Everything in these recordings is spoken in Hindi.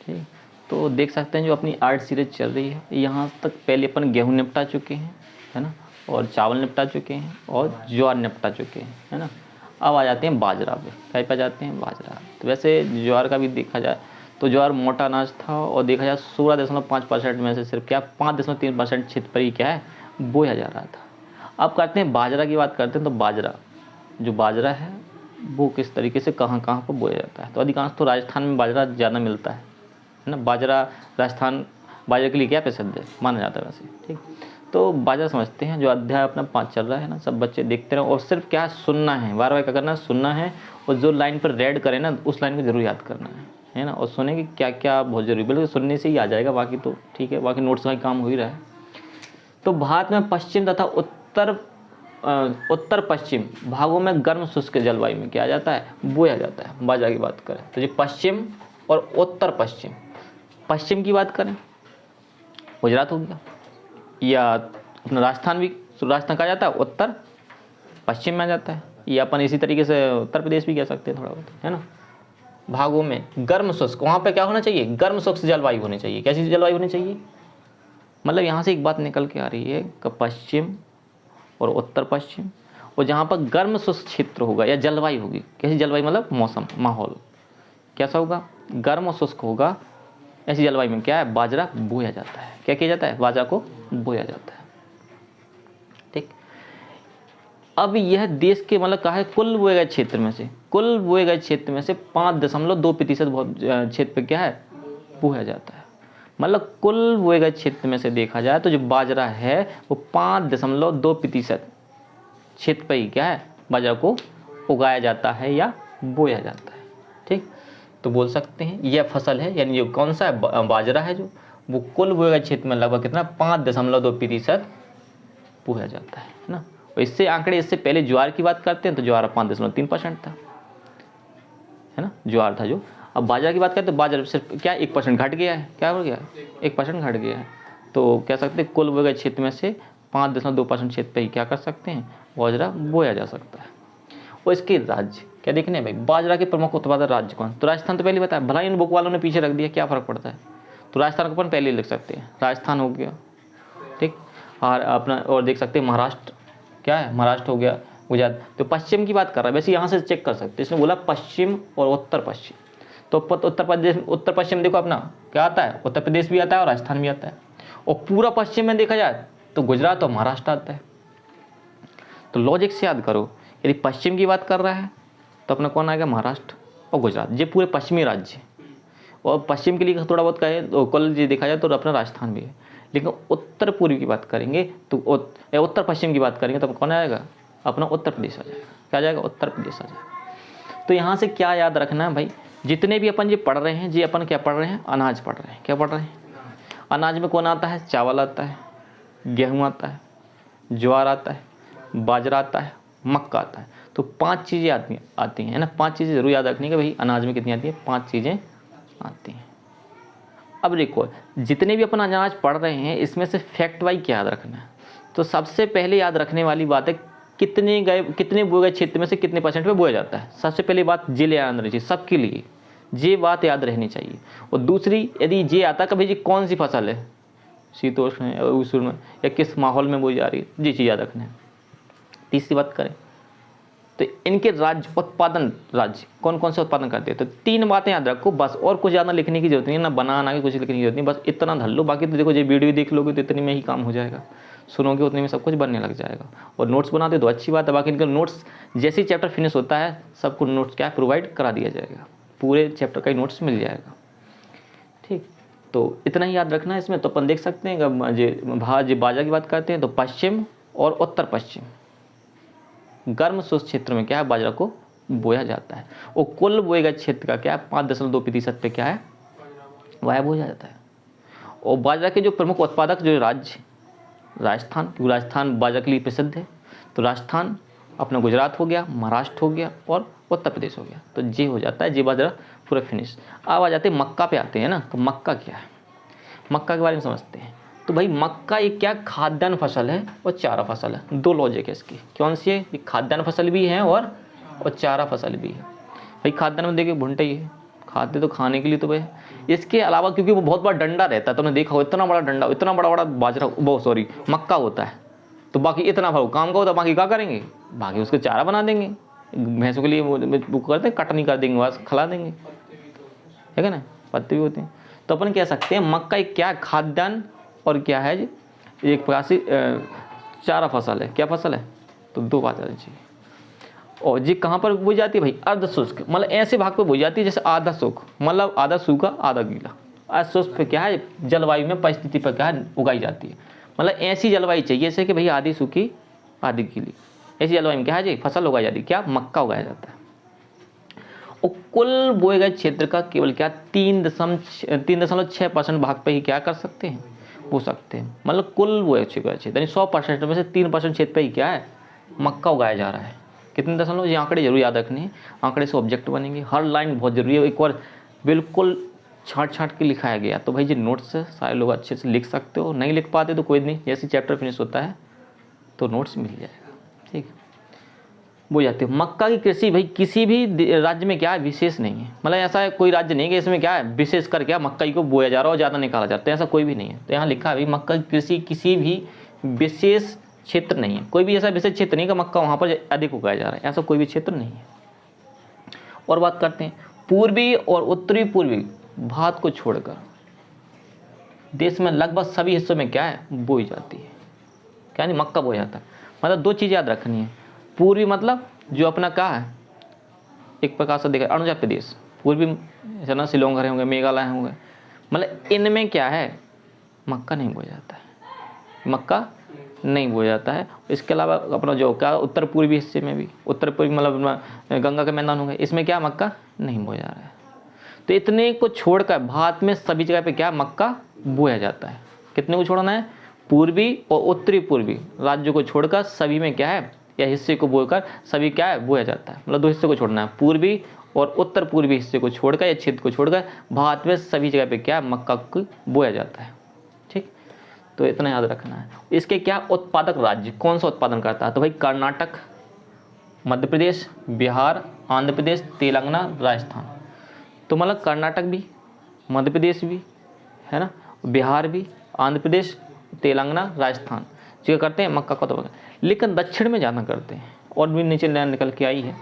ठीक, तो देख सकते हैं जो अपनी आर्ट सीरीज चल रही है, यहाँ तक पहले अपन गेहूँ निपटा चुके हैं, है ना, और चावल निपटा चुके हैं और ज्वार निपटा चुके हैं, है ना। अब आ जाते हैं बाजरा पे, क्या पे जाते हैं, बाजरा। तो वैसे ज्वार का भी देखा जाए तो ज्वार मोटा अनाज था और देखा जाए 16.5% में से सिर्फ क्या 5.3% क्षेत्र पर ही क्या है बोया जा रहा था। अब करते हैं बाजरा की बात करते हैं। तो बाजरा, जो बाजरा है वो किस तरीके से कहाँ कहाँ पर बोया जाता है। तो अधिकांश तो राजस्थान में बाजरा ज़्यादा मिलता है ना। बाजरा राजस्थान बाजरे के लिए क्या प्रसिद्ध है माना जाता है वैसे, ठीक। तो बाजरा समझते हैं, जो अध्याय अपना 5 चल रहा है ना, सब बच्चे देखते रहो और सिर्फ क्या सुनना है, बार बार क्या करना है, सुनना है। और जो लाइन पर रेड करें ना उस लाइन को जरूर याद करना है ना। और सुने कि क्या क्या बहुत जरूरी, बिल्कुल सुनने से ही आ जाएगा, बाकी तो ठीक है, बाकी नोट्स का ही काम हो ही रहा है। तो भारत में पश्चिम तथा उत्तर पश्चिम भागों में गर्म शुष्क जलवायु में क्या आ जाता है, बोया जाता है। बाजरा की बात करें तो जो पश्चिम और उत्तर पश्चिम, पश्चिम की बात करें गुजरात हो गया, या अपना राजस्थान भी, राजस्थान कहा जाता है उत्तर पश्चिम में आ जाता है, या अपन इसी तरीके से उत्तर प्रदेश भी कह सकते हैं थोड़ा बहुत, है ना। भागों में गर्म शुष्क, वहाँ पे क्या होना चाहिए, गर्म शुष्क जलवायु होनी चाहिए। कैसी जलवायु होनी चाहिए, मतलब यहाँ से एक बात निकल के आ रही है कि पश्चिम और उत्तर पश्चिम, और जहाँ पर गर्म शुष्क क्षेत्र होगा या जलवायु होगी, कैसी जलवायु, मतलब मौसम माहौल कैसा होगा, गर्म और शुष्क होगा, ऐसी जलवायु में क्या है बाजरा बोया जाता है। क्या किया जाता है, बाजरा को बोया जाता है, ठीक। अब यह देश के मतलब कहा है कुल बोए गए क्षेत्र में से, कुल बोए गए क्षेत्र में से 5.2% क्षेत्र पे क्या है बोया जाता है। मतलब कुल बोए गए क्षेत्र में से देखा जाए तो जो बाजरा है वो 5.2% क्षेत्र पे ही क्या है बाजरा को उगाया जाता है या बोया जाता है, ठीक। तो बोल सकते हैं यह फसल है, यानी जो कौन सा है बाजरा है जो वो कुल बोए गए क्षेत्र में लगभग कितना 5.2% बोया जाता है ना। और इससे आंकड़े, इससे पहले ज्वार की बात करते हैं तो ज्वार 5.3% था, है ना, ज्वार था जो। अब बाजरा की बात करें तो बाजरा सिर्फ क्या 1% घट गया है, क्या हो गया 1% घट गया है। तो कह सकते हैं कुल बोए गए क्षेत्र में से 5.2% क्षेत्र पे ही क्या कर सकते हैं बाजरा बोया जा सकता है। और इसके राज्य क्या देखने हैं भाई, बाजरा के प्रमुख उत्पादक राज्य कौन, तो राजस्थान तो पहले बताया, भला इन बुक वालों ने पीछे रख दिया, क्या फर्क पड़ता है। तो राजस्थान को अपन पहले लिख सकते हैं, राजस्थान हो गया, ठीक। और अपना और देख सकते हैं महाराष्ट्र, क्या है महाराष्ट्र हो गया, गुजरात। तो पश्चिम की बात कर रहा है, वैसे यहाँ से चेक कर सकते हैं, इसने बोला पश्चिम और उत्तर पश्चिम। तो उत्तर पश्चिम देखो अपना क्या आता है, उत्तर प्रदेश भी आता है और राजस्थान भी आता है। और पूरा पश्चिम में देखा जाए तो गुजरात और महाराष्ट्र आता है। तो लॉजिक से याद करो, यदि पश्चिम की बात कर रहा है तो अपना कौन आएगा, महाराष्ट्र और गुजरात, ये पूरे पश्चिमी राज्य। और पश्चिम के लिए थोड़ा बहुत कहे तो कल जी देखा जाए तो अपना राजस्थान भी है। लेकिन उत्तर पूर्वी की बात करेंगे तो उत्तर पश्चिम की बात करेंगे तो कौन आएगा, अपना उत्तर प्रदेश आ जाएगा। क्या आ जाएगा, उत्तर प्रदेश आ जाएगा। तो यहाँ से क्या याद रखना है भाई, जितने भी अपन ये पढ़ रहे हैं, ये अपन क्या पढ़ रहे हैं, अनाज पढ़ रहे हैं। क्या पढ़ रहे हैं, अनाज में कौन आता है, चावल आता है, गेहूँ आता है, ज्वार आता है, बाजरा आता है, मक्का आता है। तो 5 चीज़ें आती हैं, है ना। 5 चीज़ें जरूर याद रखनी है कि भाई अनाज में कितनी आती है, 5 चीज़ें आती हैं। अब देखो जितने भी अपन अनाज पढ़ रहे हैं इसमें से फैक्ट वाइज क्या याद रखना है। तो सबसे पहले याद रखने वाली बात है कितने बोए गए क्षेत्र में से कितने % पे बोया जाता है। सबसे पहली बात ये याद रहनी चाहिए सबके लिए, ये बात याद रहनी चाहिए। और दूसरी, यदि ये आता है कि भाई ये कौन सी फसल है, शीतोष्ण है और उष्ण में, या किस माहौल में बोई जा रही है, ये चीज़ याद रखना है। तीसरी बात करें तो इनके राज्य, उत्पादन राज्य कौन कौन से उत्पादन करते हैं। तो 3 बातें याद रखो बस, और कुछ ज़्यादा लिखने की जरूरत नहीं है, ना बना के कुछ लिखने की जरूरत नहीं, बस इतना धर लो। बाकी तो देखो ये वीडियो देख लोगे तो इतने में ही काम हो जाएगा, सुनोगे उतने में सब कुछ बनने लग जाएगा। और नोट्स बनाते तो अच्छी बात है, बाकी इनके नोट्स जैसे ही चैप्टर फिनिश होता है सबको नोट्स क्या प्रोवाइड करा दिया जाएगा, पूरे चैप्टर का ही नोट्स मिल जाएगा, ठीक। तो इतना ही याद रखना है इसमें। तो अपन देख सकते हैं कि बाजरा की बात करते हैं तो पश्चिम और उत्तर पश्चिम गर्म शुष्क क्षेत्र में क्या है बाजरा को बोया जाता है। और कुल बोए गए क्षेत्र का क्या है 5.2% पे क्या है वह बोया जाता है। और बाजरा के जो प्रमुख उत्पादक जो राज्य, राजस्थान, क्योंकि राजस्थान बाजरा के लिए प्रसिद्ध है। तो राजस्थान अपना गुजरात हो गया, महाराष्ट्र हो गया और उत्तर प्रदेश हो गया। तो ये हो जाता है, ये बाजरा पूरा फिनिश। अब आ जाते हैं मक्का पे आते हैं ना। तो मक्का क्या है, मक्का के बारे में समझते हैं। तो भाई मक्का एक क्या खाद्यान्न फसल है और चारा फसल है। 2 लॉजिक है इसकी, कौन सी है, ये खाद्यान्न फसल भी है और चारा फसल भी है। भाई खाद्यान्न में देखिए भुट्टा ही है, खाते तो खाने के लिए तो भाई इसके अलावा क्योंकि वो बहुत बड़ा डंडा रहता है, तुमने देखा हो इतना बड़ा डंडा, इतना बड़ा बड़ा बाजरा वो सॉरी मक्का होता है, तो बाकी इतना भाव काम का होता है, बाकी क्या करेंगे, बाकी उसके चारा बना देंगे, भैंसों के लिए वो करते हैं, कटनी कर देंगे, बस खिला देंगे, ठीक है ना, पत्ते भी होते हैं। तो अपन कह सकते हैं मक्का एक क्या खाद्यान्न और क्या है जी, एक प्रकार से चारा फसल है। क्या फसल है, तो दो बात आनी चाहिए। और जी कहाँ पर बोई जाती है भाई, अर्ध शुष्क, मतलब ऐसे भाग पर बोई जाती है जैसे आधा सूख, मतलब आधा सूखा आधा गीला। अर्ध शुष्क पे क्या है, जलवायु में परिस्थिति पर क्या है उगाई जाती है, मतलब ऐसी जलवायु चाहिए जैसे कि भाई आधी सूखी आधी गीली, ऐसी जलवायु में क्या है जी फसल उगाई जाती है, क्या मक्का उगाया जाता है। और कुल बोए गए क्षेत्र का केवल क्या 3.6% भाग पे ही क्या कर सकते हैं, बो सकते हैं, मतलब कुल बोए क्षेत्र यानी 100% में से 3% क्षेत्र पे ही क्या है मक्का उगाया जा रहा है। कितने दशमलव, ये आंकड़े जरूर याद रखने हैं, आंकड़े से ऑब्जेक्ट बनेंगे, हर लाइन बहुत जरूरी है, एक बार बिल्कुल छाट के लिखाया गया। तो भाई जी नोट्स से सारे लोग अच्छे से लिख सकते हो, नहीं लिख पाते तो कोई नहीं, जैसे चैप्टर फिनिश होता है तो नोट्स मिल जाएगा, ठीक है। वो जाते हो मक्का की कृषि भाई किसी भी राज्य में क्या है विशेष नहीं है, मतलब ऐसा है कोई राज्य नहीं कि इसमें क्या है विशेष कर क्या मक्का को बोया जा रहा हो ज़्यादा निकाला जाता है, ऐसा कोई भी नहीं है। तो यहाँ लिखा है भाई मक्का की कृषि किसी भी विशेष क्षेत्र नहीं है, कोई भी ऐसा विशेष क्षेत्र नहीं कि मक्का वहाँ पर अधिक उगाया जा रहा है, ऐसा कोई भी क्षेत्र नहीं है। और बात करते हैं पूर्वी और उत्तरी पूर्वी भारत को छोड़कर देश में लगभग सभी हिस्सों में क्या है बोई जाती है, क्या नहीं मक्का बोया जाता है। मतलब दो चीज़ याद रखनी है, पूर्वी मतलब जो अपना क्या है एक प्रकार से देखा अरुणाचल प्रदेश पूर्वी जैसे ना शिलोंग होंगे, मेघालय होंगे, मतलब इनमें क्या है मक्का नहीं बोया जाता है, मक्का नहीं बोया जाता है। इसके अलावा अपना जो क्या उत्तर पूर्वी हिस्से में भी, उत्तर पूर्वी मतलब गंगा के मैदान होंगे, इसमें क्या मक्का नहीं बोया जा रहा है। तो इतने को छोड़कर भारत में सभी जगह पे क्या मक्का बोया जाता है। कितने को छोड़ना है, पूर्वी और उत्तरी पूर्वी राज्यों को छोड़कर सभी में क्या है या हिस्से को बोकर सभी क्या है बोया जाता है, मतलब दो हिस्से को छोड़ना है, पूर्वी और उत्तर पूर्वी हिस्से को छोड़कर या क्षेत्र को छोड़कर भारत में सभी जगह पे क्या मक्का को बोया जाता है, ठीक। तो इतना याद रखना है। इसके क्या उत्पादक राज्य कौन सा उत्पादन करता है, तो भाई कर्नाटक, मध्य प्रदेश, बिहार, आंध्र प्रदेश, तेलंगाना, राजस्थान। तो मतलब कर्नाटक भी, मध्य प्रदेश भी है ना, बिहार भी, आंध्र प्रदेश, तेलंगाना, राजस्थान जो करते हैं मक्का का उत्पादन। लेकिन दक्षिण में ज़्यादा करते हैं, और भी नीचे लाइन निकल के आई है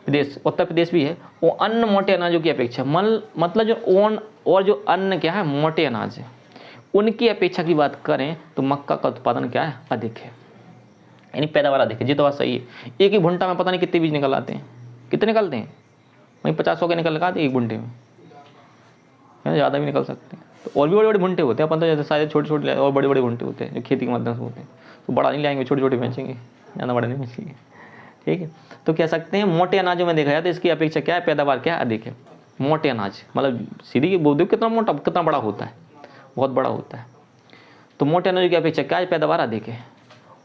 प्रदेश, उत्तर प्रदेश भी है। वो अन्न मोटे अनाजों की अपेक्षा मतलब जो ओन और जो अन्न क्या है मोटे अनाज है उनकी अपेक्षा की बात करें तो मक्का का उत्पादन क्या है अधिक है, यानी पैदावार अधिक है। जी तो बात सही है। एक ही भुंटा में पता नहीं कितने बीज निकल आते हैं, कितने निकलते हैं वहीं 50-100 के निकल लगाते एक भुंटे में, ज़्यादा भी निकल सकते हैं। तो और भी बड़े बड़े भुंटे होते हैं, अपन तो जैसे शायद छोटे छोटे और बड़े बड़े भुंटे होते हैं जो खेती के माध्यम से होते हैं, तो बड़ा नहीं लाएंगे, छोटे छोटे बेचेंगे, ज़्यादा बड़े नहीं बेचेंगे, ठीक है। तो कह सकते हैं मोटे अनाजों में देखा जाए तो इसकी अपेक्षा क्या है पैदावार क्या है अधिक है। मोटे अनाज मतलब सीधी बोल दो कितना मोटा कितना बड़ा होता है, बहुत बड़ा होता है। तो मोटे अनाजों की अपेक्षा क्या है पैदावार अधिक है,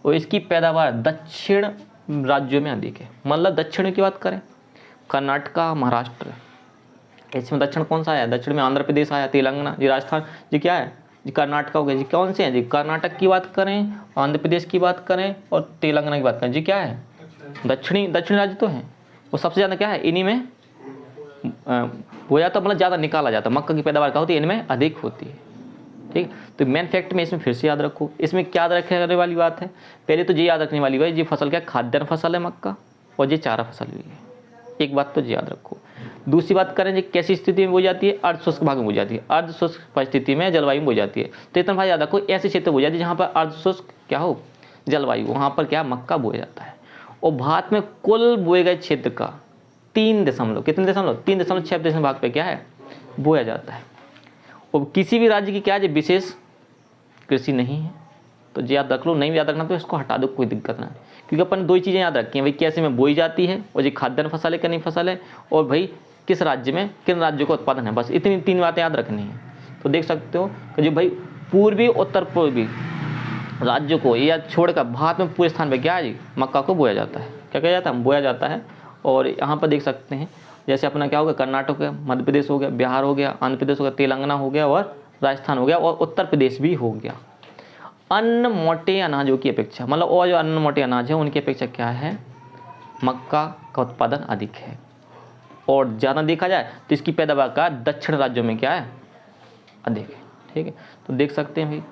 और इसकी पैदावार दक्षिण राज्यों में अधिक है। मतलब दक्षिण की बात करें कर्नाटका, महाराष्ट्र, इसमें दक्षिण कौन सा आया, दक्षिण में आंध्र प्रदेश आया, तेलंगाना, जी राजस्थान, जी क्या है जी कर्नाटका हो गया। जी कौन से हैं जी, कर्नाटक की बात करें, आंध्र प्रदेश की बात करें और तेलंगाना की बात करें, जी क्या है दक्षिणी राज्य तो हैं। वो सबसे ज़्यादा क्या है इन्हीं में हो जाता, मतलब ज़्यादा निकाला जाता है। मक्का की पैदावार क्या होती है इनमें अधिक होती है, ठीक। तो मेन फैक्ट में इसमें फिर से याद रखो, इसमें क्या याद रखने वाली बात है, पहले तो ये याद रखने वाली बात ये फसल क्या खाद्यान्न फसल है मक्का, और ये चारा फसल भी है। एक बात तो याद रखो। दूसरी बात करें जी कैसी स्थिति में बोई जाती है, अर्ध शुष्क भाग में बोई जाती है, अर्ध शुष्क परिस्थिति में जलवायु में बोई जाती है। तो इतना भाई याद रखो ऐसे क्षेत्र बोई जाती है जहाँ पर अर्ध शुष्क क्या हो जलवायु, वहाँ पर क्या मक्का बोया जाता है। और भारत में कुल बोए गए क्षेत्र का 3.6% भाग पे क्या है बोया जाता है। और किसी भी राज्य की क्या है विशेष कृषि नहीं है, तो जो याद रख लो, नहीं याद रखना तो इसको हटा दो, कोई दिक्कत ना है। क्योंकि अपन दो ही चीज़ें याद रखी हैं भाई कैसे में बोई जाती है और ये खाद्यान्न फसल है क्या नहीं फसल है, और भाई किस राज्य में किन राज्यों का उत्पादन है, बस इतनी 3 बातें याद रखनी है। तो देख सकते हो कि जो भाई पूर्वी उत्तर पूर्वी राज्यों को या छोड़कर भारत में पूरे स्थान पर क्या है जी मक्का को बोया जाता है। क्या कहा जाता है बोया जाता है। और यहाँ पर देख सकते हैं जैसे अपना क्या हो गया कर्नाटक हो गया, मध्य प्रदेश हो गया, बिहार हो गया, आंध्र प्रदेश हो गया, तेलंगाना हो गया और राजस्थान हो गया और उत्तर प्रदेश भी हो गया। अन्न मोटे अनाजों की अपेक्षा मतलब और जो अन्न मोटे अनाज है उनकी अपेक्षा क्या है मक्का का उत्पादन अधिक है। और ज़्यादा देखा जाए तो इसकी पैदावार का दक्षिण राज्यों में क्या है अधिक है। ठीक है, तो देख सकते हैं भाई,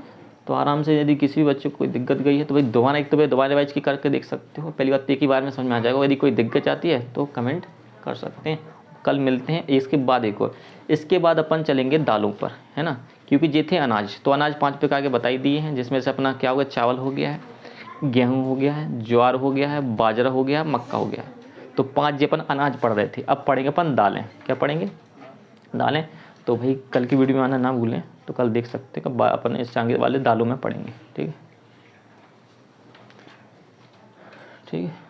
तो आराम से यदि किसी भी बच्चे को कोई दिक्कत गई है तो भाई दोबारा एक तो भाई दोबारा रिवाइज की करके देख सकते हो। पहली बात एक ही बार में समझ में आ जाएगा। यदि कोई दिक्कत आती है तो कमेंट कर सकते हैं। कल मिलते हैं इसके बाद एक और। इसके बाद अपन चलेंगे दालों पर, है ना, क्योंकि ये थे अनाज, तो अनाज 5 प्रकार के बताई दिए हैं, जिसमें से अपना क्या हो गया, चावल हो गया है, गेहूँ हो गया है, ज्वार हो गया है, बाजरा हो गया है, मक्का हो गया है। तो 5 ये अपन अनाज पढ़ रहे थे। अब पढ़ेंगे अपन दालें। क्या पढ़ेंगे, दालें। तो भाई कल की वीडियो में आना ना भूलें, तो कल देख सकते हैं, अपन इस आगे वाले दालों में पढ़ेंगे। ठीक है, ठीक है।